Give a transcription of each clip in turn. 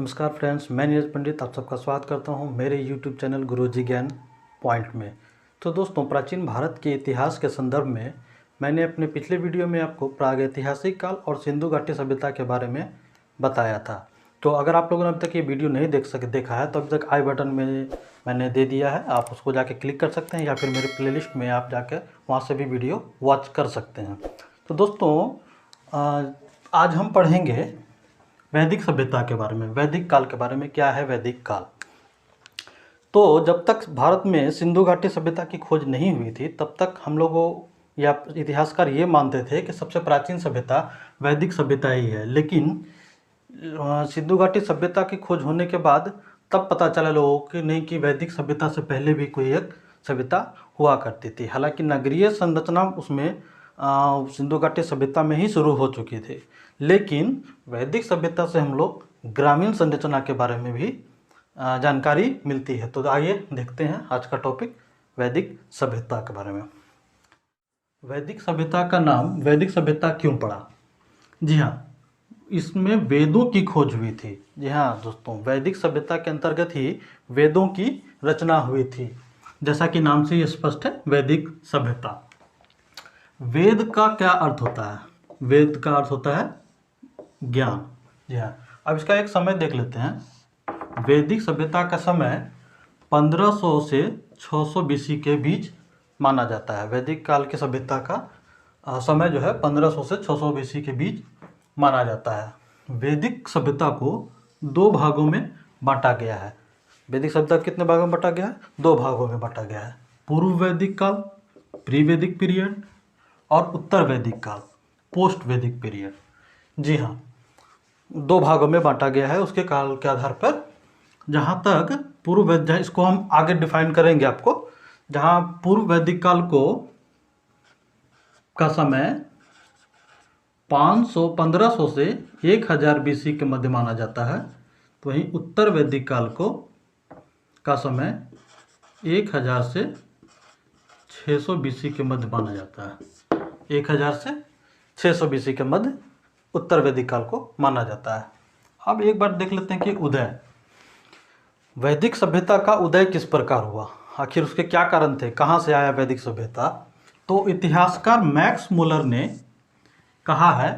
नमस्कार फ्रेंड्स, मैं नीरज पंडित आप सबका स्वागत करता हूं मेरे यूट्यूब चैनल गुरुजी ज्ञान पॉइंट में। तो दोस्तों, प्राचीन भारत के इतिहास के संदर्भ में मैंने अपने पिछले वीडियो में आपको प्रागैतिहासिक काल और सिंधु घाटी सभ्यता के बारे में बताया था। तो अगर आप लोगों ने अभी तक ये वीडियो नहीं देखा है तो अभी तक आई बटन में मैंने दे दिया है, आप उसको जाके क्लिक कर सकते हैं या फिर मेरे प्लेलिस्ट में आप जाके वहाँ से भी वीडियो वॉच कर सकते हैं। तो दोस्तों, आज हम पढ़ेंगे वैदिक सभ्यता के बारे में, वैदिक काल के बारे में। क्या है वैदिक काल? तो जब तक भारत में सिंधु घाटी सभ्यता की खोज नहीं हुई थी तब तक हम लोगों या इतिहासकार ये मानते थे कि सबसे प्राचीन सभ्यता वैदिक सभ्यता ही है। लेकिन सिंधु घाटी सभ्यता की खोज होने के बाद तब पता चला लोगों को नहीं कि वैदिक सभ्यता से पहले भी कोई एक सभ्यता हुआ करती थी। हालांकि नगरीय संरचना उसमें सिंधु घाटी सभ्यता में ही शुरू हो चुकी थी, लेकिन वैदिक सभ्यता से हम लोग ग्रामीण संरचना के बारे में भी जानकारी मिलती है। तो आइए देखते हैं आज का टॉपिक वैदिक सभ्यता के बारे में। वैदिक सभ्यता का नाम वैदिक सभ्यता क्यों पड़ा? जी हाँ, इसमें वेदों की खोज हुई थी। जी हाँ दोस्तों, वैदिक सभ्यता के अंतर्गत ही वेदों की रचना हुई थी। जैसा कि नाम से ये स्पष्ट है, वैदिक सभ्यता। वेद का क्या अर्थ होता है? वेद का अर्थ होता है ज्ञान। जी हाँ, अब इसका एक समय देख लेते हैं। वैदिक सभ्यता का समय 1500 से 600 बीसी के बीच माना जाता है। वैदिक काल की सभ्यता का समय जो है 1500 से 600 बीसी के बीच माना जाता है। वैदिक सभ्यता को दो भागों में बांटा गया है। वैदिक सभ्यता कितने भागों में बांटा गया है? दो भागों में बांटा गया है। पूर्व वैदिक काल, प्री वैदिक पीरियड, और उत्तर वैदिक काल, पोस्ट वैदिक पीरियड। जी हाँ, दो भागों में बांटा गया है उसके काल के आधार पर। जहाँ तक पूर्व वैदिक, इसको हम आगे डिफाइन करेंगे आपको। जहाँ पूर्व वैदिक काल को का समय 1500 से 1000 बीसी के मध्य माना जाता है, तो वहीं उत्तर वैदिक काल को का समय 1000 से 600 बीसी के मध्य माना जाता है। 1000 से 600 बीसी के मध्य उत्तर वैदिक काल को माना जाता है। अब एक बार देख लेते हैं कि उदय, वैदिक सभ्यता का उदय किस प्रकार हुआ, आखिर उसके क्या कारण थे, कहाँ से आया वैदिक सभ्यता। तो इतिहासकार मैक्स मुलर ने कहा है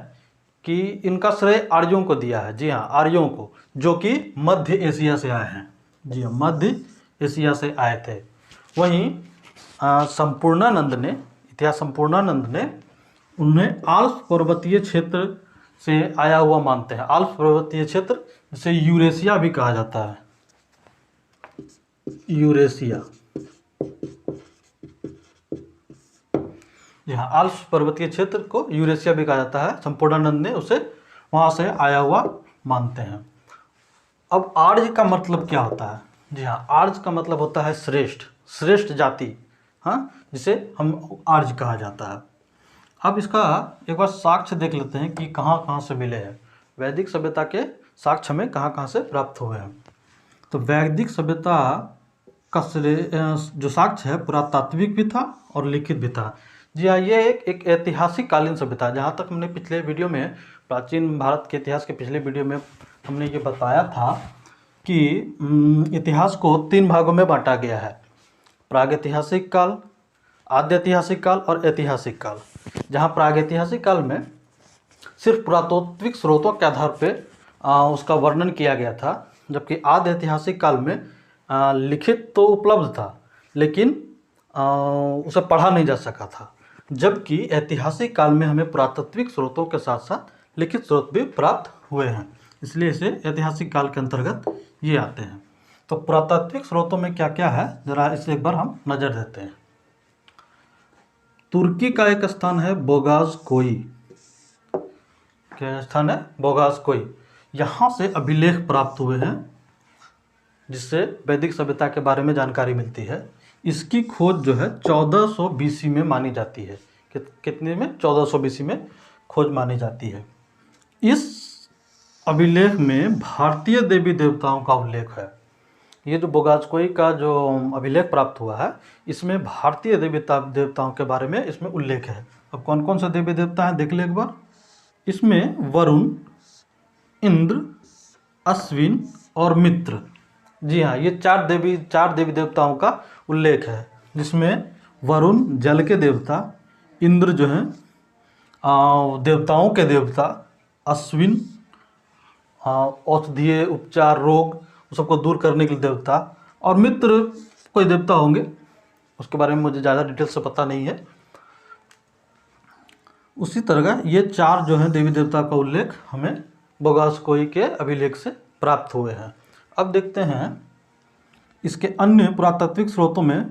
कि इनका श्रेय आर्यों को दिया है। जी हाँ, आर्यों को, जो कि मध्य एशिया से आए हैं। जी हाँ, मध्य एशिया से आए थे। वहीं संपूर्णानंद ने, इतिहास संपूर्णानंद ने उन्हें आल्प्स पर्वतीय क्षेत्र से आया हुआ मानते हैं। आल्प्स पर्वतीय क्षेत्र, जिसे यूरेशिया भी कहा जाता है। यूरेशिया, जी हाँ, आल्प्स पर्वतीय क्षेत्र को यूरेशिया भी कहा जाता है। संपूर्णानंद ने उसे वहां से आया हुआ मानते हैं। अब आर्य का मतलब क्या होता है? जी हाँ, आर्य का मतलब होता है श्रेष्ठ, श्रेष्ठ जाति, हाँ, जिसे हम आर्य कहा जाता है। अब इसका एक बार साक्ष्य देख लेते हैं कि कहाँ कहाँ से मिले हैं। वैदिक सभ्यता के साक्ष्य में कहाँ कहाँ से प्राप्त हुए हैं। तो वैदिक सभ्यता का जो साक्ष्य है पुरातात्विक भी था और लिखित भी था। जी हाँ, ये एक ऐतिहासिक कालीन सभ्यता। जहाँ तक हमने पिछले वीडियो में, प्राचीन भारत के इतिहास के पिछले वीडियो में हमने ये बताया था कि इतिहास को 3 भागों में बांटा गया है: प्रागैतिहासिक काल, आद्य ऐतिहासिक काल और ऐतिहासिक काल। जहाँ प्रागैतिहासिक काल में सिर्फ पुरातात्विक स्रोतों के आधार पर उसका वर्णन किया गया था, जबकि आद्य ऐतिहासिक काल में लिखित तो उपलब्ध था लेकिन उसे पढ़ा नहीं जा सका था। जबकि ऐतिहासिक काल में हमें पुरातात्विक स्रोतों के साथ साथ लिखित स्रोत भी प्राप्त हुए हैं, इसलिए इसे ऐतिहासिक काल के अंतर्गत ये आते हैं। तो पुरातात्विक स्रोतों में क्या क्या है, जरा इसे एक बार हम नज़र देते हैं। तुर्की का एक स्थान है बोगाज़कोई। क्या स्थान है? बोगाज़कोई। यहाँ से अभिलेख प्राप्त हुए हैं जिससे वैदिक सभ्यता के बारे में जानकारी मिलती है। इसकी खोज जो है 1400 बीसी में मानी जाती है। कितने में? 1400 बीसी में खोज मानी जाती है। इस अभिलेख में भारतीय देवी देवताओं का उल्लेख है। ये जो बोगाज़कोई का जो अभिलेख प्राप्त हुआ है, इसमें भारतीय देवी देवताओं के बारे में इसमें उल्लेख है। अब कौन कौन से देवी देवता हैं देख ले एक बार। इसमें वरुण, इंद्र, अश्विन और मित्र। जी हाँ, ये चार देवी देवताओं का उल्लेख है, जिसमें वरुण जल के देवता, इंद्र जो हैं देवताओं के देवता, अश्विन औषधीय उपचार रोग सबको दूर करने के लिए देवता, और मित्र कोई देवता होंगे, उसके बारे में मुझे ज़्यादा डिटेल से पता नहीं है। उसी तरह का ये चार जो हैं देवी देवता का उल्लेख हमें बोगासकोई के अभिलेख से प्राप्त हुए हैं। अब देखते हैं इसके अन्य पुरातात्विक स्रोतों में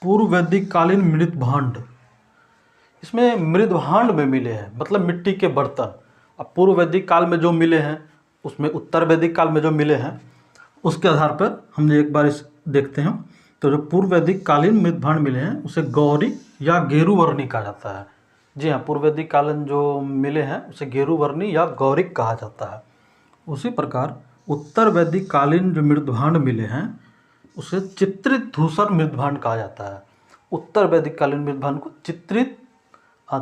पूर्व वैदिक कालीन मृत भांड। इसमें मृत भांड में मिले हैं, मतलब मिट्टी के बर्तन। अब पूर्व वैदिक काल में जो मिले हैं, उसमें उत्तर वैदिक काल में जो मिले हैं, उसके आधार पर हम एक बार इस देखते हैं। तो जो पूर्व वैदिक कालीन मृत भांड मिले हैं उसे गौरी या गेरुवर्णी कहा जाता है। जी हाँ, पूर्व वैदिक कालीन जो मिले हैं उसे गेरुवर्णी या गौरिक कहा जाता है। उसी प्रकार उत्तर वैदिक कालीन जो मृत भांड मिले हैं उसे चित्रित धूसर मृत भांड कहा जाता है। उत्तर वैदिक कालीन मृत भांड को चित्रित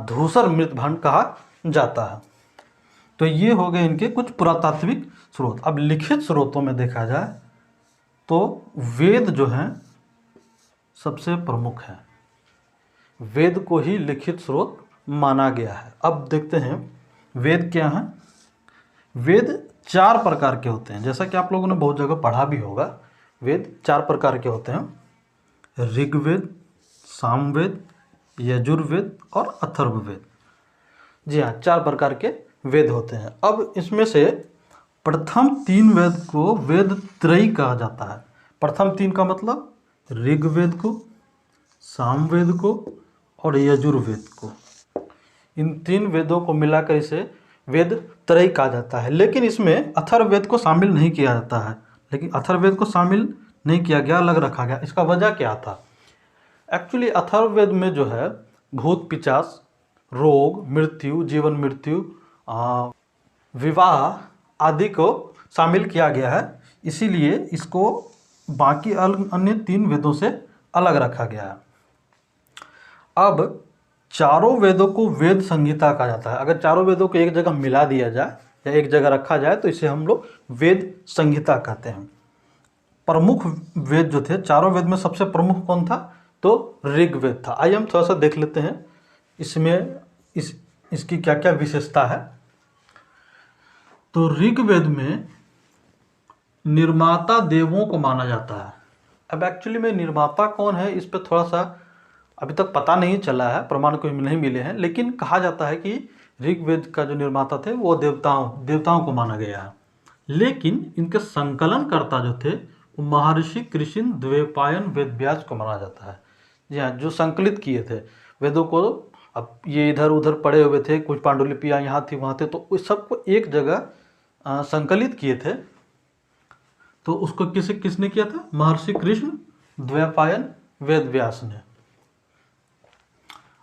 धूसर मृत भांड कहा जाता है। तो ये हो गए इनके कुछ पुरातात्विक स्रोत। अब लिखित स्रोतों में देखा जाए तो वेद जो हैं सबसे प्रमुख हैं। वेद को ही लिखित स्रोत माना गया है। अब देखते हैं वेद क्या हैं। वेद 4 प्रकार के होते हैं, जैसा कि आप लोगों ने बहुत जगह पढ़ा भी होगा। वेद 4 प्रकार के होते हैं: ऋग्वेद, सामवेद, यजुर्वेद और अथर्ववेद। जी हाँ, 4 प्रकार के वेद होते हैं। अब इसमें से प्रथम 3 वेद को वेद त्रयी कहा जाता है। प्रथम 3 का मतलब ऋग्वेद को, सामवेद को और यजुर्वेद को। इन 3 वेदों को मिलाकर इसे वेद त्रयी कहा जाता है। लेकिन इसमें अथर्ववेद को शामिल नहीं किया जाता है। लेकिन अथर्ववेद को शामिल नहीं किया गया, अलग रखा गया। इसका वजह क्या था? एक्चुअली अथर्ववेद में जो है भूत पिशाच, रोग, मृत्यु, जीवन मृत्यु, विवाह आदि को शामिल किया गया है। इसीलिए इसको बाकी अन्य 3 वेदों से अलग रखा गया है। अब चारों वेदों को वेद संहिता कहा जाता है। अगर चारों वेदों को एक जगह मिला दिया जाए या एक जगह रखा जाए तो इसे हम लोग वेद संहिता कहते हैं। प्रमुख वेद जो थे, चारों वेद में सबसे प्रमुख कौन था? तो ऋग्वेद था। आइए हम थोड़ा सा देख लेते हैं इसमें इसकी क्या क्या विशेषता है। तो ऋग्वेद में निर्माता देवों को माना जाता है। अब एक्चुअली में निर्माता कौन है इस पर थोड़ा सा अभी तक पता नहीं चला है, प्रमाण कोई नहीं मिले हैं। लेकिन कहा जाता है कि ऋग्वेद का जो निर्माता थे वो देवताओं को माना गया है। लेकिन इनके संकलनकर्ता जो थे वो महर्षि कृष्ण द्वैपायन वेदव्यास को माना जाता है। जी हाँ, जो संकलित किए थे वेदों को। अब ये इधर उधर पड़े हुए थे, कुछ पांडुलिपियाँ यहाँ थी वहाँ थे, तो उस सबको एक जगह संकलित किए थे। तो उसको किसने किया था? महर्षि कृष्ण द्वैपायन वेदव्यास ने।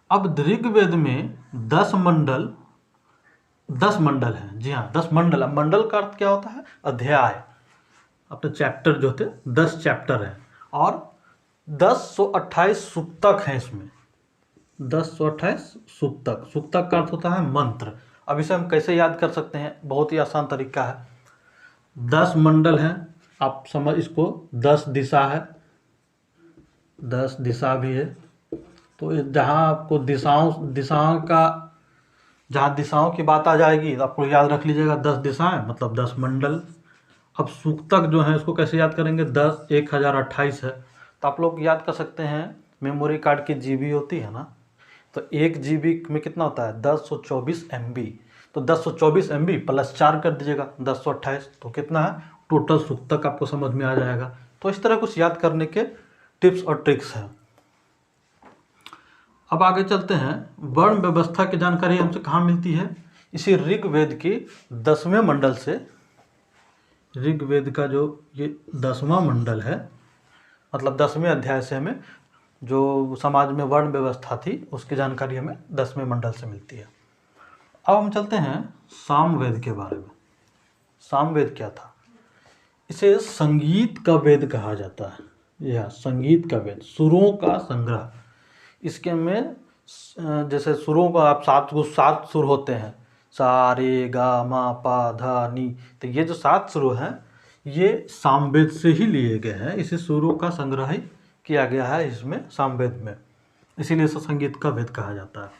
अब ऋग्वेद में 10 मंडल हैं। जी हाँ, 10 मंडल। अब मंडल का अर्थ क्या होता है? अध्याय। अपने चैप्टर जो थे 10 चैप्टर हैं और 1028 सुक्तक हैं इसमें। 1028 सुक्तक। सुक्तक का अर्थ होता है मंत्र। अब इसे हम कैसे याद कर सकते हैं? बहुत ही आसान तरीका है। 10 मंडल हैं, आप समझ इसको 10 दिशा है, 10 दिशा भी है। तो जहाँ आपको जहाँ दिशाओं की बात आ जाएगी तो आपको याद रख लीजिएगा 10 दिशाएं मतलब 10 मंडल। अब सूक्तक जो है इसको कैसे याद करेंगे? 1028 है। तो आप लोग याद कर सकते हैं, मेमोरी कार्ड की जीबी होती है ना, तो 1 जीबी में कितना होता है? 1024 MB। तो 1024 MB प्लस 4 कर दीजिएगा 1028, तो कितना है टोटल सूक्तक आपको समझ में आ जाएगा। तो इस तरह कुछ याद करने के टिप्स और ट्रिक्स हैं। अब आगे चलते हैं। वर्ण व्यवस्था की जानकारी हमसे कहाँ मिलती है? इसी ऋग्वेद की 10वें मंडल से। ऋग्वेद का जो ये 10वां मंडल है, मतलब 10वें अध्याय से हमें जो समाज में वर्ण व्यवस्था थी उसकी जानकारी हमें 10वें मंडल से मिलती है। अब हम चलते हैं सामवेद के बारे में। सामवेद क्या था? इसे संगीत का वेद कहा जाता है। यह संगीत का वेद, सुरों का संग्रह। इसके में जैसे सुरों का आप 7 सुर होते हैं, सा रे गा मा पा धा नी। तो ये जो 7 सुर हैं ये सामवेद से ही लिए गए हैं। इसे सुरों का संग्रह ही किया गया है इसमें, सामवेद में, इसीलिए इसे संगीत का वेद कहा जाता है।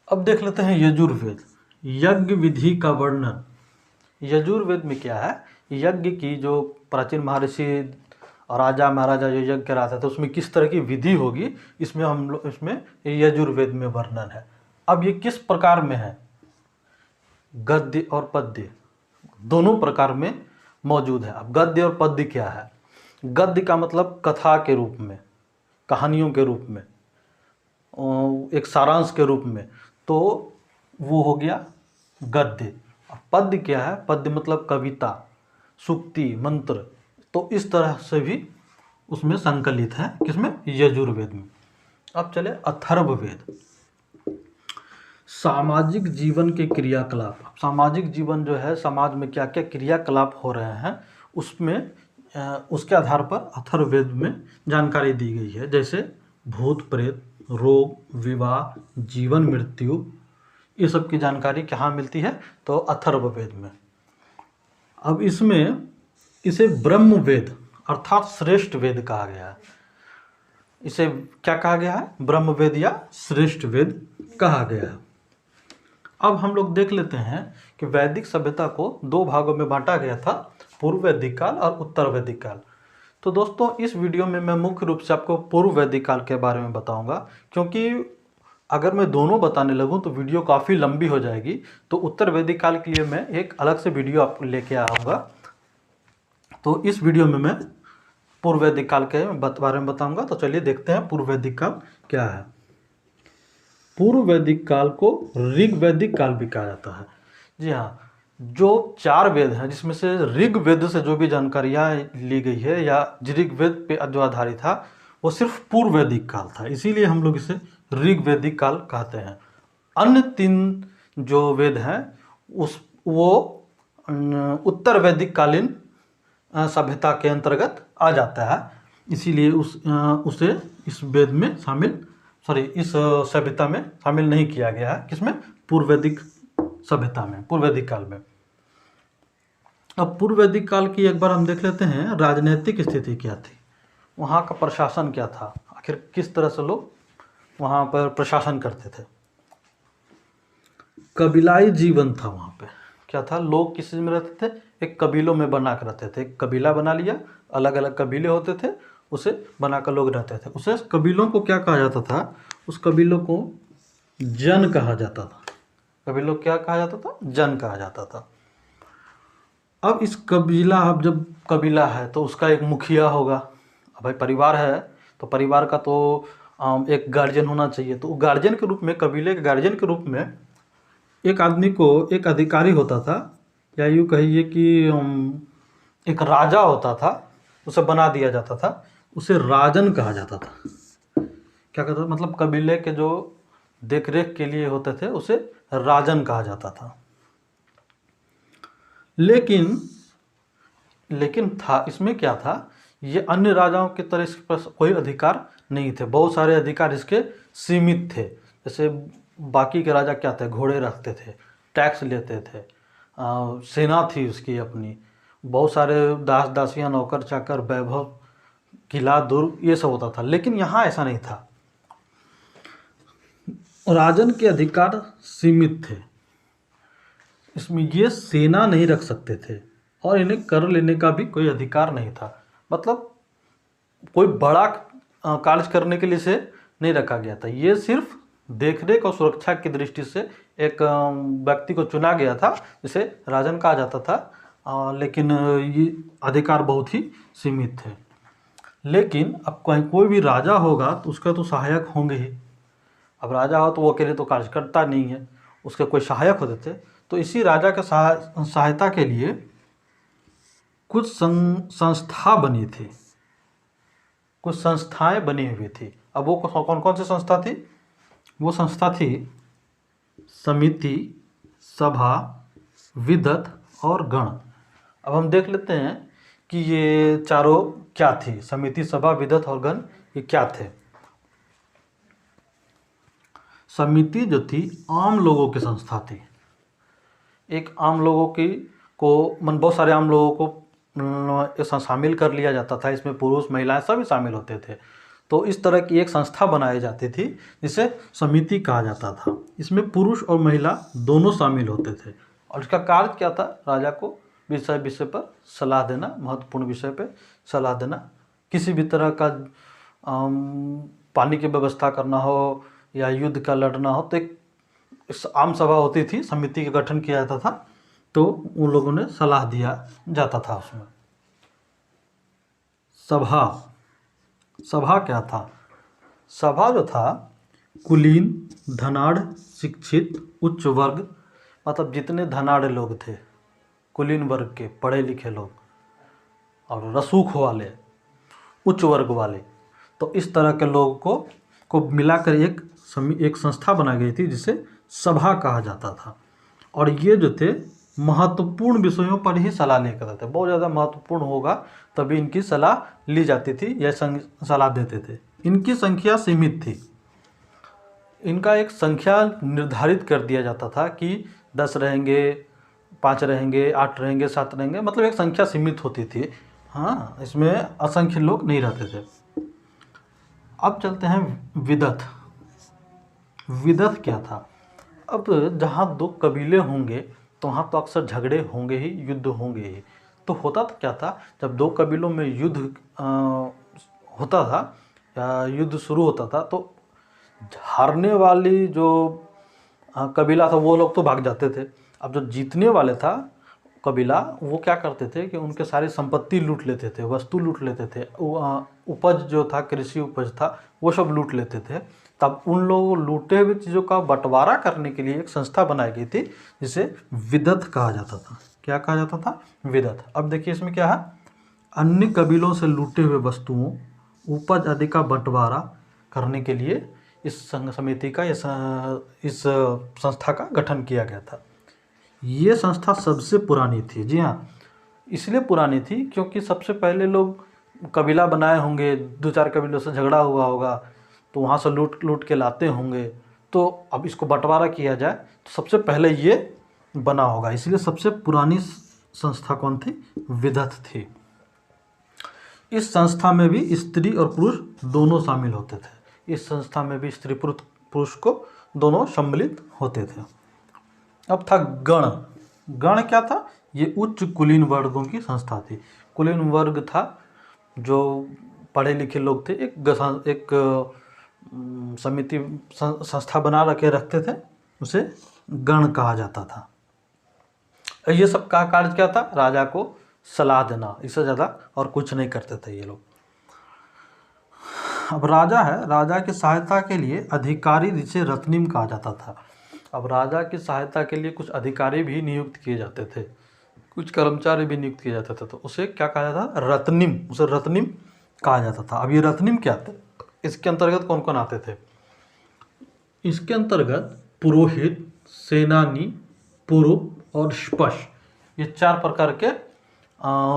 अब देख लेते हैं यजुर्वेद, यज्ञ विधि का वर्णन। यजुर्वेद में क्या है, यज्ञ की जो प्राचीन महर्षि और राजा महाराजा जो यज्ञ कराते थे उसमें किस तरह की विधि होगी, इसमें हम लोग इसमें यजुर्वेद में वर्णन है। अब ये किस प्रकार में है, गद्य और पद्य दोनों प्रकार में मौजूद है। अब गद्य और पद्य क्या है, गद्य का मतलब कथा के रूप में, कहानियों के रूप में, एक सारांश के रूप में, तो वो हो गया गद्य। पद्य क्या है, पद्य मतलब कविता, सूक्ति, मंत्र, तो इस तरह से भी उसमें संकलित है, किसमें, यजुर्वेद में। अब चले अथर्ववेद, सामाजिक जीवन के क्रियाकलाप। सामाजिक जीवन जो है, समाज में क्या क्या क्रियाकलाप हो रहे हैं उसमें उसके आधार पर अथर्ववेद में जानकारी दी गई है। जैसे भूत प्रेत, रोग, विवाह, जीवन मृत्यु, ये सब की जानकारी कहाँ मिलती है, तो अथर्ववेद में। अब इसमें इसे ब्रह्मवेद अर्थात श्रेष्ठ वेद कहा गया है। इसे क्या कहा गया है, ब्रह्मवेद या श्रेष्ठ वेद कहा गया है। अब हम लोग देख लेते हैं कि वैदिक सभ्यता को दो भागों में बांटा गया था, पूर्व वैदिक काल और उत्तर वैदिक काल। तो दोस्तों इस वीडियो में मैं मुख्य रूप से आपको पूर्व वैदिक काल के बारे में बताऊंगा, क्योंकि अगर मैं दोनों बताने लगूं तो वीडियो काफ़ी लंबी हो जाएगी। तो उत्तर वैदिक काल के लिए मैं एक अलग से वीडियो आपको लेके आऊँगा। तो इस वीडियो में मैं पूर्व वैदिक काल के बारे में बताऊँगा। तो चलिए देखते हैं पूर्व वैदिक काल क्या है। पूर्व वैदिक काल को ऋग वैदिक काल भी कहा जाता है। जी हाँ, जो 4 वेद हैं जिसमें से ऋग वेद से जो भी जानकारियाँ ली गई है या ऋग वेद पे जो आधारित था वो सिर्फ पूर्व वैदिक काल था, इसीलिए हम लोग इसे ऋग वैदिक काल कहते हैं। अन्य 3 जो वेद हैं वो उत्तर वैदिक कालीन सभ्यता के अंतर्गत आ जाता है, इसीलिए उसे इस वेद में इस सभ्यता में शामिल नहीं किया गया है। किसमें, पूर्व वैदिक सभ्यता में, पूर्व वैदिक काल में। अब पूर्व वैदिक काल की एक बार हम देख लेते हैं, राजनीतिक स्थिति क्या थी, वहाँ का प्रशासन क्या था, आखिर किस तरह से लोग वहाँ पर प्रशासन करते थे। कबीलाई जीवन था वहाँ पे, क्या था, लोग किस में रहते थे, एक कबीलों में बना कर रहते थे। एक कबीला बना लिया, अलग अलग कबीले होते थे, उसे बनाकर लोग रहते थे। उसे कबीलों को क्या कहा जाता था, उस कबीलों को जन कहा जाता था। कबीलों को क्या कहा जाता था, जन कहा जाता था। अब इस कबीला, अब जब कबीला है तो उसका एक मुखिया होगा। अब भाई परिवार है तो परिवार का तो एक गार्जियन होना चाहिए। तो गार्जियन के रूप में, कबीले के गार्जियन के रूप में एक आदमी को एक अधिकारी होता था, या यूँ कहिए कि एक राजा होता था, उसे बना दिया जाता था, उसे राजन कहा जाता था। क्या कहता था, मतलब कबीले के जो देख रेख के लिए होते थे उसे राजन कहा जाता था। लेकिन था इसमें क्या था, ये अन्य राजाओं की तरह इसके पास कोई अधिकार नहीं थे। बहुत सारे अधिकार इसके सीमित थे। जैसे बाकी के राजा क्या थे, घोड़े रखते थे, टैक्स लेते थे, सेना थी उसकी अपनी, बहुत सारे दास दासियां, नौकर चाकर, वैभव, किला, दुर्ग, ये सब होता था। लेकिन यहाँ ऐसा नहीं था, राजन के अधिकार सीमित थे। इसमें ये सेना नहीं रख सकते थे और इन्हें कर लेने का भी कोई अधिकार नहीं था। मतलब कोई बड़ा कार्य करने के लिए से नहीं रखा गया था। ये सिर्फ देखरेख और सुरक्षा की दृष्टि से एक व्यक्ति को चुना गया था, जिसे राजन कहा जाता था। लेकिन ये अधिकार बहुत ही सीमित थे। लेकिन अब कोई भी राजा होगा तो उसका तो सहायक होंगे ही। अब राजा हो तो वो अकेले तो कार्य करता नहीं है, उसके कोई सहायक होते थे। तो इसी राजा के सहायता के लिए कुछ संस्था बनी थी, कुछ संस्थाएं बनी हुई थी। अब वो कौन कौन सी संस्था थी, वो संस्था थी समिति, सभा, विदत और गण। अब हम देख लेते हैं कि ये चारों क्या थी, समिति, सभा, विदत और गण, ये क्या थे। समिति जो थी आम लोगों की संस्था थी। एक आम लोगों की को बहुत सारे आम लोगों को इसमें शामिल कर लिया जाता था। इसमें पुरुष महिलाएं सभी शामिल होते थे। तो इस तरह की एक संस्था बनाई जाती थी जिसे समिति कहा जाता था। इसमें पुरुष और महिला दोनों शामिल होते थे और इसका कार्य क्या था, राजा को विषय विषय पर सलाह देना, महत्वपूर्ण विषय पर सलाह देना, किसी भी तरह का पानी की व्यवस्था करना हो या युद्ध का लड़ना हो तो एक आम सभा होती थी, समिति का गठन किया जाता था, तो उन लोगों ने सलाह दिया जाता था उसमें। सभा, सभा क्या था? सभा जो था कुलीन, धनाढ़, शिक्षित, उच्च वर्ग, मतलब जितने धनाढ़ लोग थे, कुलीन वर्ग के पढ़े लिखे लोग, और रसूख वाले, उच्च वर्ग वाले, तो इस तरह के लोगों को मिलाकर एक संस्था बनाई गई थी जिसे सभा कहा जाता था। और ये जो थे महत्वपूर्ण विषयों पर ही सलाह लेकर करते थे। बहुत ज़्यादा महत्वपूर्ण होगा तभी इनकी सलाह ली जाती थी या सलाह देते थे। इनकी संख्या सीमित थी। इनका एक संख्या निर्धारित कर दिया जाता था कि 10 रहेंगे, 5 रहेंगे, 8 रहेंगे, 7 रहेंगे, मतलब एक संख्या सीमित होती थी। हाँ, इसमें असंख्य लोग नहीं रहते थे। अब चलते हैं विदथ। विदथ क्या था? अब जहाँ दो कबीले होंगे तो वहाँ तो अक्सर झगड़े होंगे ही, युद्ध होंगे ही। तो होता तो क्या था, जब दो कबीलों में युद्ध होता था या युद्ध शुरू होता था तो हारने वाली जो कबीला था वो लोग तो भाग जाते थे। अब जो जीतने वाले था कबीला, वो क्या करते थे कि उनके सारी संपत्ति लूट लेते थे, वस्तु लूट लेते थे, उपज जो था, कृषि उपज था, वो सब लूट लेते थे। तब उन लोगों लूटे हुए चीज़ों का बंटवारा करने के लिए एक संस्था बनाई गई थी जिसे विदथ कहा जाता था। क्या कहा जाता था? विदथ। अब देखिए इसमें क्या है, अन्य कबीलों से लूटे हुए वस्तुओं, उपज आदि का बंटवारा करने के लिए इस समिति का, इस संस्था का गठन किया गया था। ये संस्था सबसे पुरानी थी। जी हाँ, इसलिए पुरानी थी क्योंकि सबसे पहले लोग कबीला बनाए होंगे, 2-4 कबीलों से झगड़ा हुआ होगा तो वहाँ से लूट के लाते होंगे, तो अब इसको बंटवारा किया जाए तो सबसे पहले ये बना होगा, इसलिए सबसे पुरानी संस्था कौन थी? विदथ थी। इस संस्था में भी स्त्री और पुरुष दोनों शामिल होते थे। इस संस्था में भी स्त्री पुरुष को दोनों सम्मिलित होते थे। अब था गण। गण क्या था? ये उच्च कुलीन वर्गों की संस्था थी। कुलीन वर्ग था जो पढ़े लिखे लोग थे, एक समिति संस्था बना रखते थे, उसे गण कहा जाता था। ये सब का कार्य क्या था? राजा को सलाह देना, इससे ज़्यादा और कुछ नहीं करते थे ये लोग। अब राजा है, राजा की सहायता के लिए अधिकारी जिसे रत्निम कहा जाता था। अब राजा की सहायता के लिए कुछ अधिकारी भी नियुक्त किए जाते थे, कुछ कर्मचारी भी नियुक्त किए जाते थे, तो उसे क्या कहा जाता था? रत्निम। उसे रत्निम कहा जाता था। अब ये रत्निम क्या थे? इसके अंतर्गत कौन कौन आते थे? इसके अंतर्गत पुरोहित, सेनानी, पुरुप और स्पश, ये 4 प्रकार के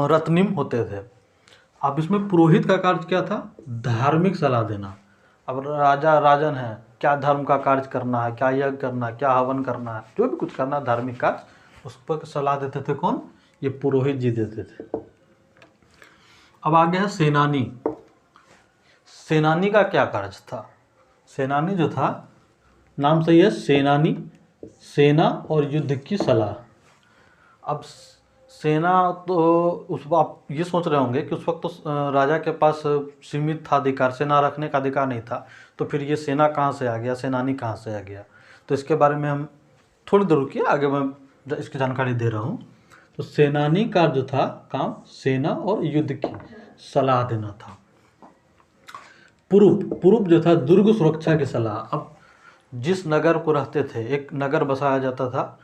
रत्निम होते थे। अब इसमें पुरोहित का कार्य क्या था? धार्मिक सलाह देना। अब राजन है, क्या धर्म का कार्य करना है, क्या यज्ञ करना है, क्या हवन करना है, जो भी कुछ करना है धार्मिक कार्य, उस पर सलाह देते थे कौन? ये पुरोहित जी देते थे। अब आगे है सेनानी। सेनानी का क्या कार्य था? सेनानी जो था, नाम सही है सेनानी, सेना और युद्ध की सलाह। अब सेना तो आप ये सोच रहे होंगे कि उस वक्त तो राजा के पास सीमित था अधिकार, सेना रखने का अधिकार नहीं था, तो फिर ये सेना कहाँ से आ गया, सेनानी कहाँ से आ गया? तो इसके बारे में हम थोड़ी देर रुकिए, आगे मैं इसकी जानकारी दे रहा हूँ। तो सेनानी का जो था काम, सेना और युद्ध की सलाह देना था। पुरुप जो था, दुर्ग सुरक्षा की सलाह। अब जिस नगर को रहते थे, एक नगर बसाया जाता था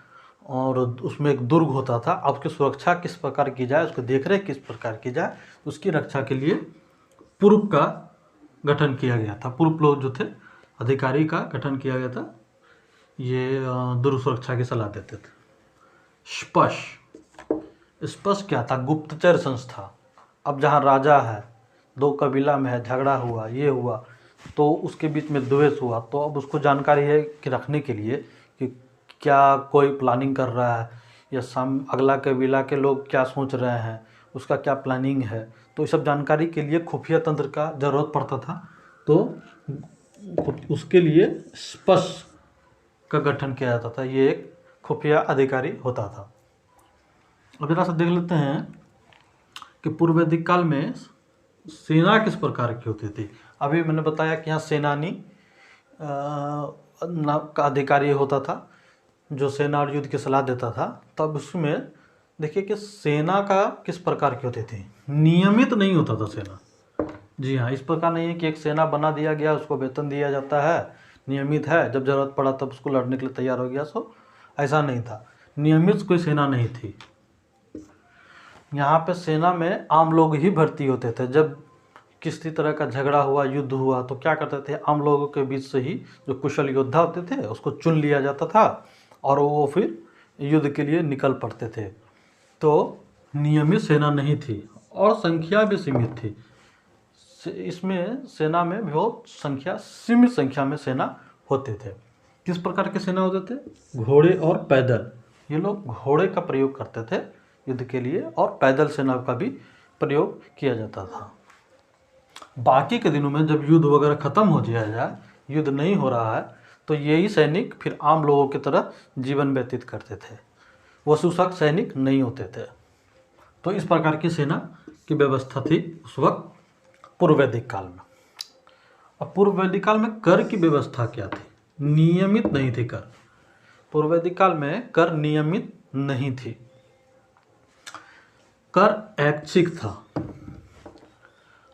और उसमें एक दुर्ग होता था, अब उसकी सुरक्षा किस प्रकार की जाए, उसकी देखरेख किस प्रकार की जाए, उसकी रक्षा के लिए पुरुप का गठन किया गया था। पुरुप लोग जो थे, अधिकारी का गठन किया गया था, ये दुर्ग सुरक्षा की सलाह देते थे। स्पश क्या था? गुप्तचर संस्था। अब जहाँ राजा है, 2 कबीला में है, झगड़ा हुआ, ये हुआ, तो उसके बीच में द्वेष हुआ, तो अब उसको जानकारी है कि रखने के लिए कि क्या कोई प्लानिंग कर रहा है या अगला कबीला के लोग क्या सोच रहे हैं, उसका क्या प्लानिंग है। तो इस सब जानकारी के लिए खुफिया तंत्र का ज़रूरत पड़ता था। तो उसके लिए स्पष्ट का गठन किया जाता था। ये एक खुफिया अधिकारी होता था। अब जरा सा देख लेते हैं कि पूर्व वैदिक काल में सेना किस प्रकार की होती थी। अभी मैंने बताया कि यहाँ सेनानी का अधिकारी होता था जो सेना और युद्ध की सलाह देता था। तब उसमें देखिए कि सेना का किस प्रकार की होती थी। नियमित नहीं होता था सेना। जी हाँ, इस प्रकार नहीं है कि एक सेना बना दिया गया, उसको वेतन दिया जाता है, नियमित है, जब ज़रूरत पड़ा तब उसको लड़ने के लिए तैयार हो गया। सो ऐसा नहीं था, नियमित कोई सेना नहीं थी। यहाँ पे सेना में आम लोग ही भर्ती होते थे। जब किसी तरह का झगड़ा हुआ, युद्ध हुआ, तो क्या करते थे, आम लोगों के बीच से ही जो कुशल योद्धा होते थे उसको चुन लिया जाता था और वो फिर युद्ध के लिए निकल पड़ते थे। तो नियमित सेना नहीं थी और संख्या भी सीमित थी। इसमें सेना में बहुत सीमित संख्या में सेना होते थे। किस प्रकार के सेना होते थे, घोड़े और पैदल। ये लोग घोड़े का प्रयोग करते थे युद्ध के लिए और पैदल सेना का भी प्रयोग किया जाता था। बाकी के दिनों में जब युद्ध वगैरह ख़त्म हो जाए, युद्ध नहीं हो रहा है, तो यही सैनिक फिर आम लोगों की तरह जीवन व्यतीत करते थे। वो सुशक्त सैनिक नहीं होते थे। तो इस प्रकार की सेना की व्यवस्था थी उस वक्त पूर्व वैदिक काल में। अब पूर्व वैदिक काल में कर की व्यवस्था क्या थी, नियमित नहीं थी कर। पूर्व वैदिक काल में कर नियमित नहीं थी, कर ऐच्छिक था।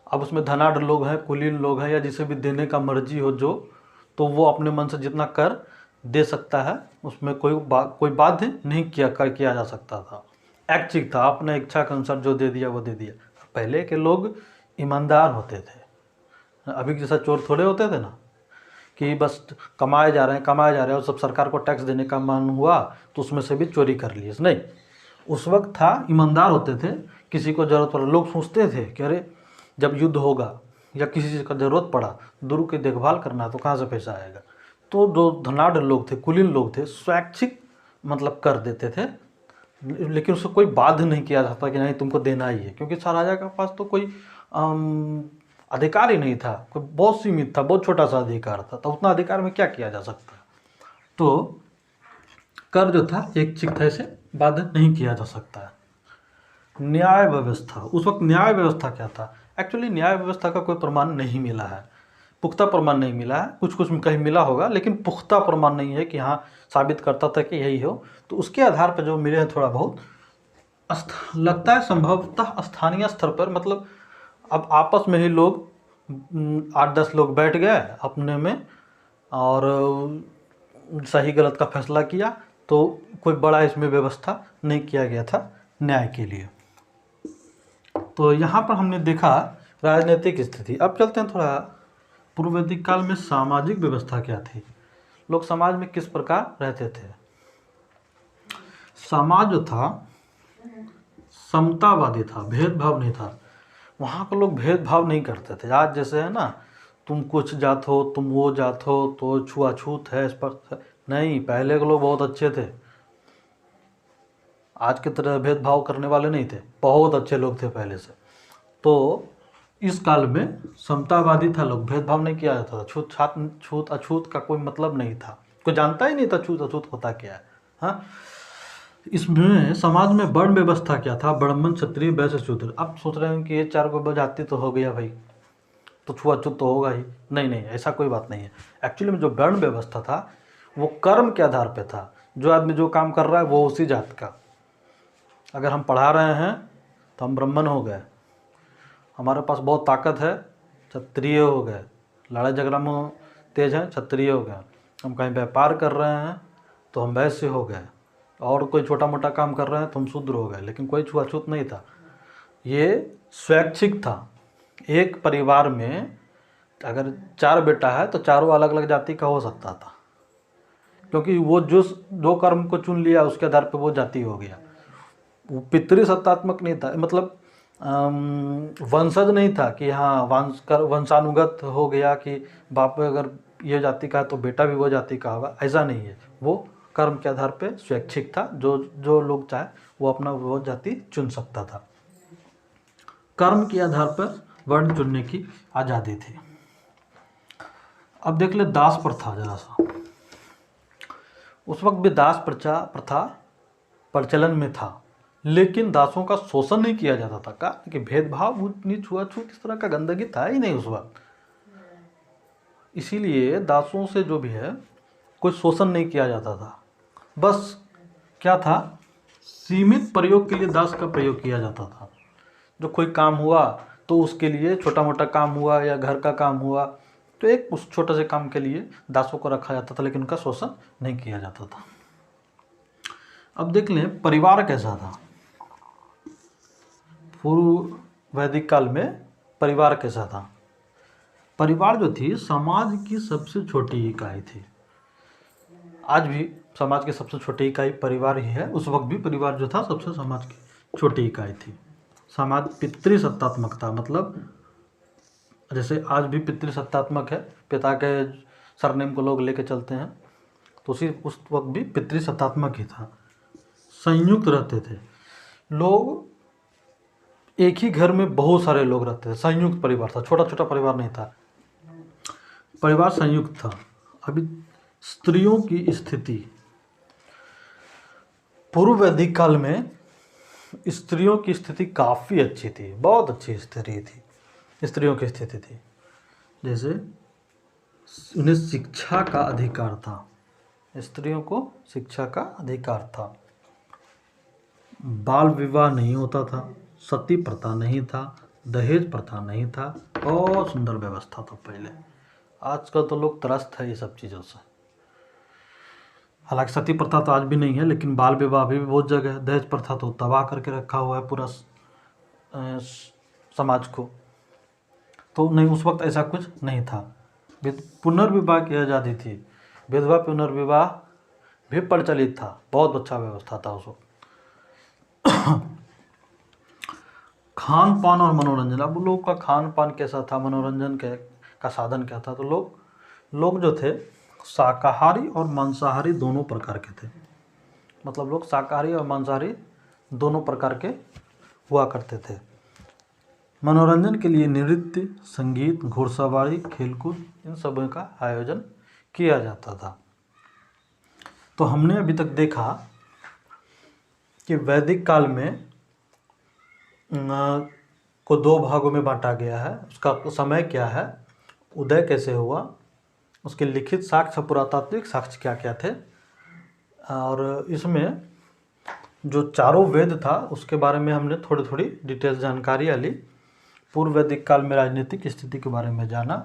अब उसमें धनाढ़ लोग हैं, कुलीन लोग हैं, या जिसे भी देने का मर्जी हो जो, तो वो अपने मन से जितना कर दे सकता है, उसमें कोई बाध्य नहीं किया जा सकता था। ऐच्छिक था, अपने इच्छा के अनुसार जो दे दिया वो दे दिया। पहले के लोग ईमानदार होते थे। अभी जैसा चोर थोड़े होते थे ना, कि बस कमाए जा रहे हैं और सब सरकार को टैक्स देने का मन हुआ तो उसमें से भी चोरी कर लिए। नहीं, उस वक्त था, ईमानदार होते थे। किसी को जरूरत पड़ा, लोग सोचते थे कि अरे जब युद्ध होगा या किसी चीज़ का ज़रूरत पड़ा, गुरु की देखभाल करना है, तो कहाँ से पैसा आएगा। तो जो धनाढ़ लोग थे, कुलीन लोग थे, स्वैच्छिक मतलब कर देते थे, लेकिन उसको कोई बाध्य नहीं किया जाता कि नहीं तुमको देना ही है, क्योंकि राजा के पास तो कोई अधिकार ही नहीं था, कोई बहुत सीमित था, बहुत छोटा सा अधिकार था। तो उतना अधिकार में क्या किया जा सकता। तो कर जो था ऐच्छिक था, इसे बाध्य नहीं किया जा सकता है। न्याय व्यवस्था, उस वक्त न्याय व्यवस्था क्या था। एक्चुअली न्याय व्यवस्था का कोई प्रमाण नहीं मिला है, पुख्ता प्रमाण नहीं मिला है। कुछ कुछ कहीं मिला होगा, लेकिन पुख्ता प्रमाण नहीं है कि हाँ साबित करता था कि यही हो। तो उसके आधार पर जो मिले हैं थोड़ा बहुत लगता है, संभवतः स्थानीय स्तर पर, मतलब अब आपस में ही लोग 8-10 लोग बैठ गए अपने में और सही गलत का फैसला किया, तो कोई बड़ा इसमें व्यवस्था नहीं किया गया था न्याय के लिए। तो यहाँ पर हमने देखा राजनीतिक स्थिति। अब चलते हैं थोड़ा पूर्व वैदिक काल में सामाजिक व्यवस्था क्या थी, लोग समाज में किस प्रकार रहते थे। समाज जो था समतावादी था, भेदभाव नहीं था। वहाँ के लोग भेदभाव नहीं करते थे। आज जैसे है ना, तुम कुछ जात हो, तुम वो जात हो, तो छुआछूत है, इस पर नहीं। पहले के लोग बहुत अच्छे थे, आज की तरह भेदभाव करने वाले नहीं थे, बहुत अच्छे लोग थे पहले से। तो इस काल में समतावादी था, लोग भेदभाव नहीं किया जाता था। छूत अछूत का कोई मतलब नहीं था, कोई जानता ही नहीं था छूत अछूत होता क्या है। हाँ, इसमें समाज में वर्ण व्यवस्था क्या था, ब्राह्मण, क्षत्रिय, वैश्य, शूद्र। अब सोच रहे हैं कि ये 4 को जाति तो हो गया भाई, तो छुआछूत तो होगा ही। नहीं, ऐसा कोई बात नहीं है। एक्चुअली में जो वर्ण व्यवस्था था वो कर्म के आधार पे था। जो आदमी जो काम कर रहा है वो उसी जात का। अगर हम पढ़ा रहे हैं तो हम ब्राह्मण हो गए, हमारे पास बहुत ताकत है, क्षत्रिय हो गए, लड़ाई झगड़ा में तेज हैं, क्षत्रिय हो गए। हम कहीं व्यापार कर रहे हैं तो हम वैश्य हो गए, और कोई छोटा मोटा काम कर रहे हैं तो हम शूद्र हो गए। लेकिन कोई छुआछूत नहीं था, ये स्वैच्छिक था। एक परिवार में अगर 4 बेटा है तो चारों अलग अलग जाति का हो सकता था, क्योंकि वो जो कर्म को चुन लिया उसके आधार पर वो जाति हो गया। वो पितृसत्तात्मक नहीं था, मतलब वंशज नहीं था कि हाँ वंशानुगत हो गया कि बाप अगर ये जाति का है तो बेटा भी वो जाति का होगा, ऐसा नहीं है। वो कर्म के आधार पे स्वैच्छिक था, जो लोग चाहे वो अपना वो जाति चुन सकता था। कर्म के आधार पर वर्ण चुनने की आज़ादी थी। अब देख ले दास प्रथा जरा सा। उस वक्त भी दास प्रथा प्रचलन में था, लेकिन दासों का शोषण नहीं किया जाता था। का कि भेदभाव, ऊंच नीच, छुआछूत इस तरह का गंदगी था ही नहीं उस वक्त। इसीलिए दासों से जो भी है कोई शोषण नहीं किया जाता था। बस क्या था, सीमित प्रयोग के लिए दास का प्रयोग किया जाता था। जो कोई काम हुआ तो उसके लिए, छोटा मोटा काम हुआ या घर का काम हुआ तो एक उस छोटे से काम के लिए दासों को रखा जाता था, लेकिन उनका शोषण नहीं किया जाता था। अब देख लें परिवार कैसा था। पूर्व वैदिक काल में परिवार कैसा था। परिवार जो थी समाज की सबसे छोटी इकाई थी। आज भी समाज की सबसे छोटी इकाई परिवार ही है। उस वक्त भी परिवार जो था सबसे समाज की छोटी इकाई थी। समाज पितृसत्तात्मक था, मतलब जैसे आज भी पितृसत्तात्मक है, पिता के सरनेम को लोग लेके चलते हैं, तो उस वक्त भी पितृसत्तात्मक ही था। संयुक्त रहते थे लोग, एक ही घर में बहुत सारे लोग रहते थे। संयुक्त परिवार था, छोटा छोटा परिवार नहीं था, परिवार संयुक्त था। अभी स्त्रियों की स्थिति, पूर्व वैदिक काल में स्त्रियों की स्थिति काफ़ी अच्छी थी, बहुत अच्छी स्थिति थी, स्त्रियों की स्थिति थी। जैसे उन्हें शिक्षा का अधिकार था, स्त्रियों को शिक्षा का अधिकार था। बाल विवाह नहीं होता था, सती प्रथा नहीं था, दहेज प्रथा नहीं था। बहुत सुंदर व्यवस्था था पहले। आजकल तो लोग त्रस्त है ये सब चीज़ों से। हालांकि सती प्रथा तो आज भी नहीं है, लेकिन बाल विवाह भी बहुत जगह है। दहेज प्रथा तो तबाह करके रखा हुआ है पूरा समाज को। तो नहीं, उस वक्त ऐसा कुछ नहीं था। पुनर्विवाह की आज़ादी थी, विधवा पुनर्विवाह भी प्रचलित था। बहुत अच्छा व्यवस्था था उस वक्त। खान पान और मनोरंजन। अब लोग का खान पान कैसा था, मनोरंजन का साधन क्या था। तो लोग जो थे शाकाहारी और मांसाहारी दोनों प्रकार के थे। मतलब लोग शाकाहारी और मांसाहारी दोनों प्रकार के हुआ करते थे। मनोरंजन के लिए नृत्य, संगीत, घुड़सवारी, खेलकूद, इन सब का आयोजन किया जाता था। तो हमने अभी तक देखा कि वैदिक काल में को दो भागों में बांटा गया है। उसका समय क्या है, उदय कैसे हुआ, उसके लिखित साक्ष्य, पुरातात्विक साक्ष्य क्या क्या थे, और इसमें जो चारों वेद था उसके बारे में हमने थोड़ी थोड़ी डिटेल्स जानकारियाँ ली। पूर्व वैदिक काल में राजनीतिक स्थिति के बारे में जाना,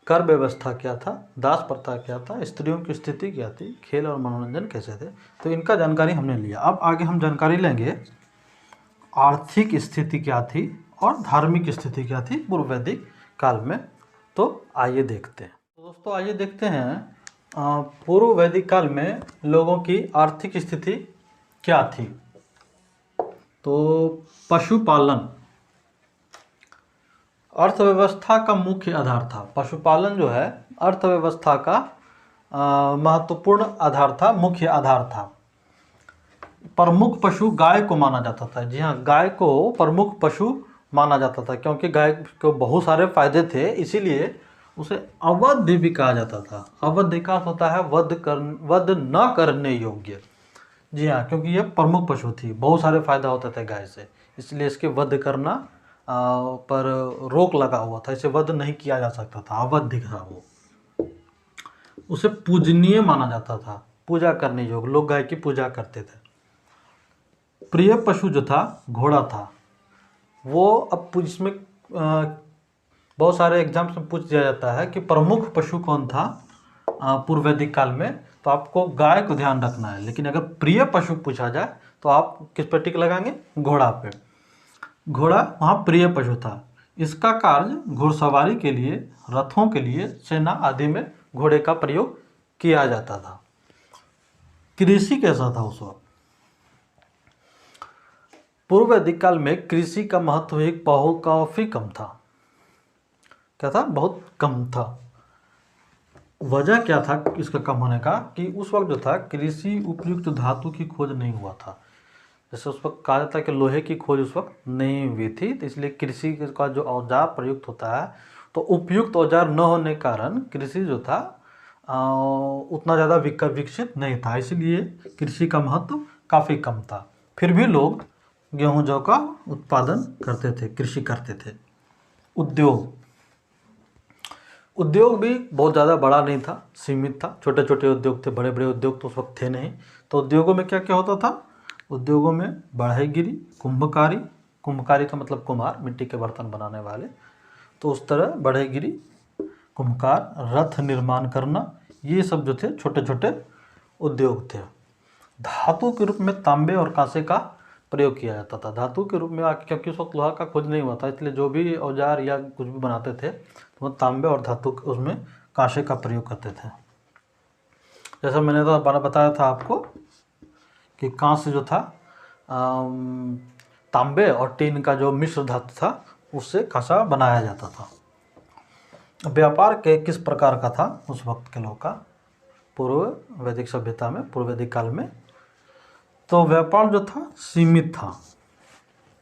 कर व्यवस्था क्या था, दास प्रथा क्या था, स्त्रियों की स्थिति क्या थी, खेल और मनोरंजन कैसे थे, तो इनका जानकारी हमने लिया। अब आगे हम जानकारी लेंगे आर्थिक स्थिति क्या थी और धार्मिक स्थिति क्या थी पूर्व वैदिक काल में। तो आइए देखते हैं। तो दोस्तों आइए देखते हैं पूर्व वैदिक काल में लोगों की आर्थिक स्थिति क्या थी। तो पशुपालन अर्थव्यवस्था का मुख्य आधार था। पशुपालन जो है अर्थव्यवस्था का महत्वपूर्ण आधार था, मुख्य आधार था। प्रमुख पशु गाय को माना जाता था। जी हाँ, गाय को प्रमुख पशु माना जाता था, क्योंकि गाय को बहुत सारे फायदे थे, इसीलिए उसे अवध भी कहा जाता था। अवध का होता है वध न करने योग्य। जी हाँ, क्योंकि ये प्रमुख पशु थी, बहुत सारे फायदा होते थे गाय से, इसलिए इसके वध करना पर रोक लगा हुआ था। इसे वध नहीं किया जा सकता था, अवध था वो। उसे पूजनीय माना जाता था, पूजा करने योग्य, लोग गाय की पूजा करते थे। प्रिय पशु जो था घोड़ा था। वो अब इसमें बहुत सारे एग्जाम्स में पूछ दिया जाता है कि प्रमुख पशु कौन था पूर्व वैदिक काल में, तो आपको गाय को ध्यान रखना है। लेकिन अगर प्रिय पशु पूछा जाए तो आप किस पर टिक लगाएंगे, घोड़ा पे। घोड़ा वहाँ प्रिय पशु था। इसका कार्य घुड़सवारी के लिए, रथों के लिए, सेना आदि में घोड़े का प्रयोग किया जाता था। कृषि कैसा था उस वक्त। पूर्व वैदिक काल में कृषि का महत्व एक बहुत काफ़ी कम था। क्या था, बहुत कम था। वजह क्या था इसका कम होने का, कि उस वक्त जो था कृषि उपयुक्त धातु की खोज नहीं हुआ था। जैसे उस वक्त कहा जाता है कि लोहे की खोज उस वक्त नहीं हुई थी, तो इसलिए कृषि का जो औजार प्रयुक्त होता है, तो उपयुक्त औजार न होने के कारण कृषि जो था उतना ज़्यादा विकसित नहीं था, इसलिए कृषि का महत्व काफ़ी कम था। फिर भी लोग गेहूं जौ का उत्पादन करते थे, कृषि करते थे। उद्योग भी बहुत ज़्यादा बड़ा नहीं था, सीमित था, छोटे छोटे उद्योग थे, बड़े बड़े उद्योग तो उस वक्त थे नहीं। तो उद्योगों में क्या क्या होता था? उद्योगों में बढ़ईगिरी, कुम्भकारी का मतलब कुम्हार, मिट्टी के बर्तन बनाने वाले, तो उस तरह बढ़ईगिरी, कुम्भकार, रथ निर्माण करना, ये सब जो थे छोटे छोटे उद्योग थे। धातु के रूप में तांबे और कांसे का प्रयोग किया जाता था। धातु के रूप में क्योंकि उस वक्त लोहा का खोज नहीं हुआ था, इसलिए जो भी औजार या कुछ भी बनाते थे तो वो तांबे और धातु उसमें कांसे का प्रयोग करते थे। जैसा मैंने तो बताया था आपको कि कांस्य जो था तांबे और टीन का जो मिश्र धातु था उससे कांसा बनाया जाता था। व्यापार के किस प्रकार का था उस वक्त के लोग का? पूर्व वैदिक सभ्यता में, पूर्व वैदिक काल में, तो व्यापार जो था सीमित था,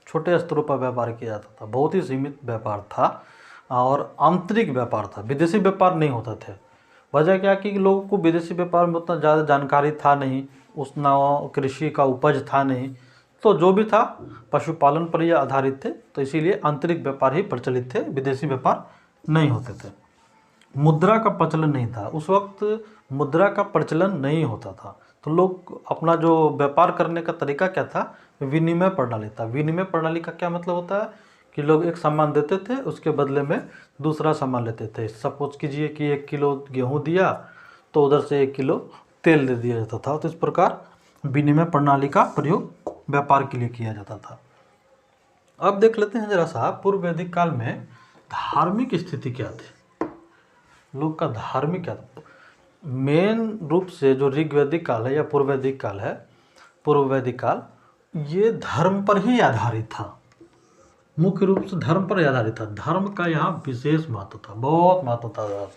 छोटे स्तरों पर व्यापार किया जाता था, बहुत ही सीमित व्यापार था और आंतरिक व्यापार था, विदेशी व्यापार नहीं होते थे। वजह क्या कि लोगों को विदेशी व्यापार में उतना ज़्यादा जानकारी था नहीं, उतना कृषि का उपज था नहीं, तो जो भी था पशुपालन पर ही आधारित थे, तो इसीलिए आंतरिक व्यापार ही प्रचलित थे, विदेशी व्यापार नहीं होते थे। मुद्रा का प्रचलन नहीं था, उस वक्त मुद्रा का प्रचलन नहीं होता था, तो लोग अपना जो व्यापार करने का तरीका क्या था? विनिमय प्रणाली था। विनिमय प्रणाली का क्या मतलब होता है कि लोग एक सामान देते थे, उसके बदले में दूसरा सामान लेते थे। सपोज कीजिए कि 1 किलो गेहूं दिया तो उधर से 1 किलो तेल दे दिया जाता था, तो इस प्रकार विनिमय प्रणाली का प्रयोग व्यापार के लिए किया जाता था। अब देख लेते हैं जरा सा पूर्व वैदिक काल में धार्मिक स्थिति क्या थी, लोग का धार्मिक क्या था। मेन रूप से जो ऋग्वैदिक काल है या पूर्व वैदिक काल है, पूर्व वैदिक काल, ये धर्म पर ही आधारित था, मुख्य रूप से धर्म पर आधारित था। धर्म का यहाँ विशेष महत्व था, बहुत महत्व था,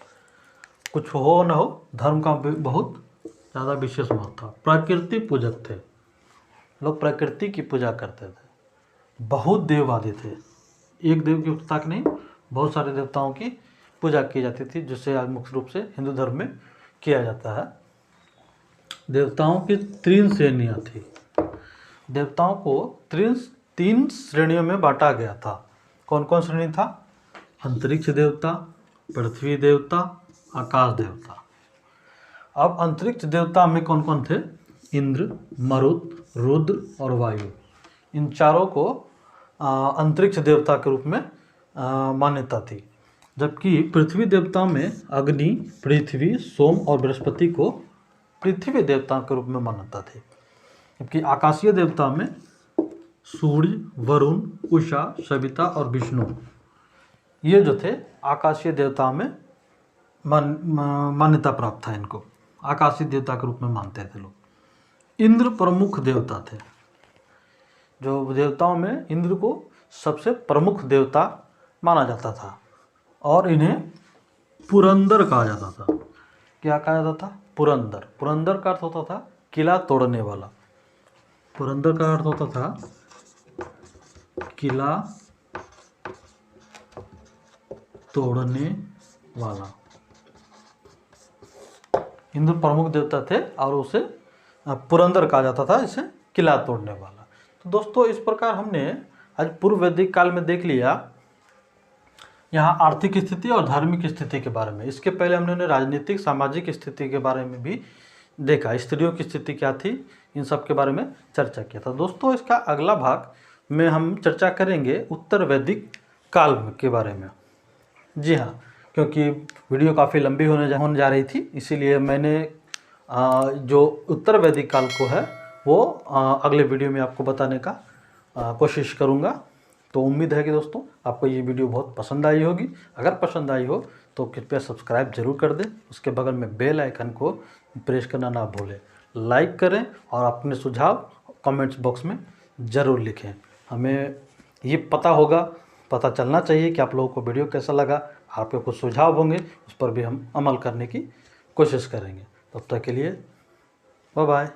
कुछ हो न हो धर्म का बहुत ज़्यादा विशेष महत्व था। प्रकृति पूजक थे लोग, प्रकृति की पूजा करते थे, बहुत देववादी थे, एक देव की तक नहीं, बहुत सारे देवताओं की पूजा की जाती थी, जिससे आज मुख्य रूप से हिंदू धर्म में किया जाता है। देवताओं की 3 श्रेणियाँ थी, देवताओं को 3 श्रेणियों में बांटा गया था। कौन कौन श्रेणी था? अंतरिक्ष देवता, पृथ्वी देवता, आकाश देवता। अब अंतरिक्ष देवता में कौन कौन थे? इंद्र, मरुत, रुद्र और वायु। इन चारों को अंतरिक्ष देवता के रूप में मान्यता थी। जबकि पृथ्वी देवता में अग्नि, पृथ्वी, सोम और बृहस्पति को पृथ्वी देवता के रूप में मान्यता थी। जबकि आकाशीय देवता में सूर्य, वरुण, उषा, सविता और विष्णु, ये जो थे आकाशीय देवता में मान्यता प्राप्त था, इनको आकाशीय देवता के रूप में मानते थे लोग। इंद्र प्रमुख देवता थे, जो देवताओं में इंद्र को सबसे प्रमुख देवता माना जाता था और इन्हें पुरंदर कहा जाता था। क्या कहा जाता था? पुरंदर। पुरंदर का अर्थ होता था किला तोड़ने वाला। पुरंदर का अर्थ होता था किला तोड़ने वाला। इंद्र प्रमुख देवता थे और उसे पुरंदर कहा जाता था, इसे किला तोड़ने वाला। तो दोस्तों इस प्रकार हमने आज पूर्व वैदिक काल में देख लिया यहाँ आर्थिक स्थिति और धार्मिक स्थिति के बारे में। इसके पहले हमने राजनीतिक सामाजिक स्थिति के बारे में भी देखा, स्त्रियों की स्थिति क्या थी, इन सब के बारे में चर्चा किया था। दोस्तों इसका अगला भाग में हम चर्चा करेंगे उत्तर वैदिक काल के बारे में। जी हाँ, क्योंकि वीडियो काफ़ी लंबी होने जा रही थी, इसीलिए मैंने जो उत्तर वैदिक काल को है वो अगले वीडियो में आपको बताने का कोशिश करूँगा। तो उम्मीद है कि दोस्तों आपको ये वीडियो बहुत पसंद आई होगी। अगर पसंद आई हो तो कृपया सब्सक्राइब जरूर कर दें, उसके बगल में बेल आइकन को प्रेस करना ना भूलें, लाइक करें और अपने सुझाव कमेंट्स बॉक्स में ज़रूर लिखें। हमें ये पता चलना चाहिए कि आप लोगों को वीडियो कैसा लगा। आपके कुछ सुझाव होंगे, उस पर भी हम अमल करने की कोशिश करेंगे। तब तक के लिए बाय बाय।